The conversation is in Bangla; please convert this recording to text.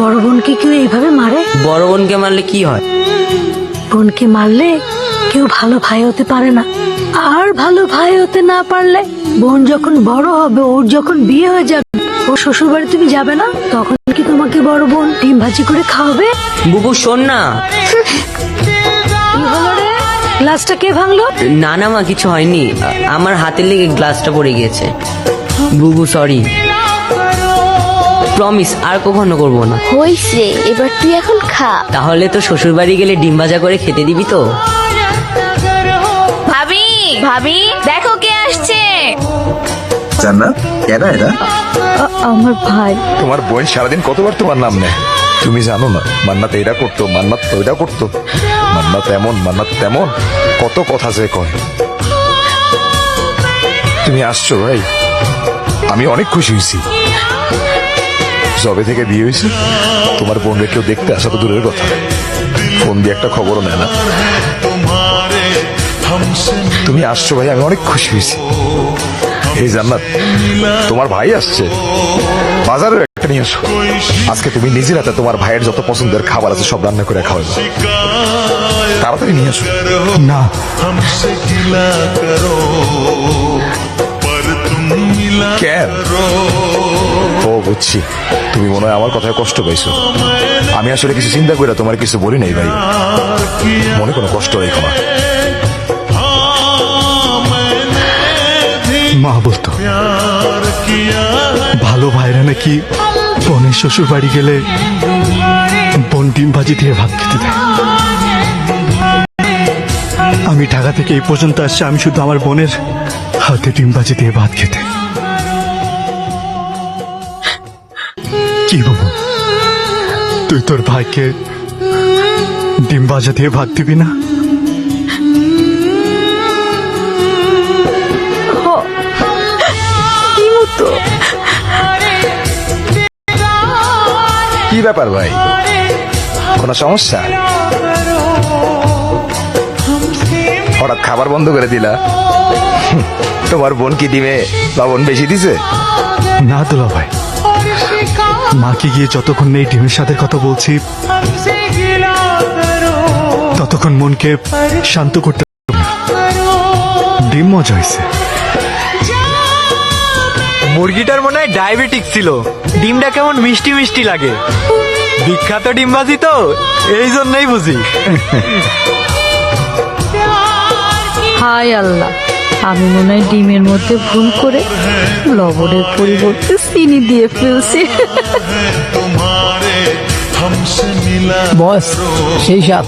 বড় বোনকে কেউ এইভাবে মারে? বড় বোনকে মারলে কি হয়? বোনকে মারলে কেউ ভালো ভাই হতে পারে না, আর ভালো ভাই হতে না পারলে বোন যখন বড় হবে, ওর যখন বিয়ে হয়ে যাবে, ও শ্বশুর বাড়ি তুমি যাবে না, তখন কি তোমাকে বড় বোন ডিম ভাজি করে খাওয়াবে? বুবু শোন না। কি হলো রে? গ্লাসটা কে ভাঙলো? না না মা, কিছু হয়নি, আমার হাতের লেগে গ্লাসটা পড়ে গিয়েছে। বুবু সরি, প্রমিস আর কখনো করবো না। হইছে, এবার তুই এখন খা। তাহলে তো শ্বশুর বাড়ি গেলে ডিম ভাজা করে খেতে দিবি তো? ভাবি, ভাবি দেখো কে আসছে। জান্নাত, কেডা এরা? আমার ভাই। তোমার বোন সারাদিন কতবার তোমার নাম নেয়, তুমি জানো না? মান্নাত এটা করতো, মান্নাত ওইটা করতো, মান্নাত এমন, মান্নাত তেমন, কত কথা যে কয়। তুমি আসছো ভাই, আমি অনেক খুশি হয়েছি। যবে থেকে বিয়ে হয়েছে তোমার বোনকে কেউ দেখতে আসা তো দূরের কথা, ফোন দিয়ে একটা খবরও নেয় না। তুমি আসছো ভাই, আমি অনেক খুশি হয়েছি। এই জান্নাত, তোমার ভাই আসছে, বাজারে একটা নিয়ে আসো। আজকে তুমি নিজের হাতে তোমার ভাইয়ের যত পছন্দের খাবার আছে সব রান্না করে খাওয়াবে, তাড়াতাড়ি নিয়ে আসো। না, কেন? ও বুঝছি, তুমি মনে হয় আমার কথায় কষ্ট পাইছো। আমি আসলে কিছু চিন্তা করে তোমার কিছু বলি নাই ভাই, মনে কোনো কষ্ট রেখো না। মা বলতো ভালো ভাইরা নাকি বোনের শ্বশুর বাড়ি গেলে বোন ডিম ভাজি দিয়ে ভাত খেতে দেয়। আমি ঢাকা থেকে এই পর্যন্ত আসছি আমি শুধু আমার বোনের হাতে ডিম ভাজি দিয়ে ভাত খেতে। কি বাবু, তুই তোর ভাইকে ডিম ভাজা দিয়ে ভাত দিবি না? কি ব্যাপার ভাই, কোনো সমস্যা? হঠাৎ খাবার বন্ধ করে দিলা? তোমার বোন কি ডিমে লবণ বেশি দিছে? না দুলা ভাই, মাকে গিয়ে যতক্ষণ নেই ডিমের সাথে কথা বলছি ততক্ষণ মনকে শান্ত করতে পারবো না। ডিম মজা হয়েছে। মুরগিটার মনে হয় ডায়াবেটিক ছিল, ডিমটা কেমন মিষ্টি মিষ্টি লাগে। বিখ্যাত ডিমবাজি তো, এই জন্যই বুঝি। হায় আল্লাহ, আমি মনে হয় ডিমের মধ্যে ভুল করে লবণের পরিবর্তে চিনি দিয়ে ফেলছি। বস, সেই সাপ।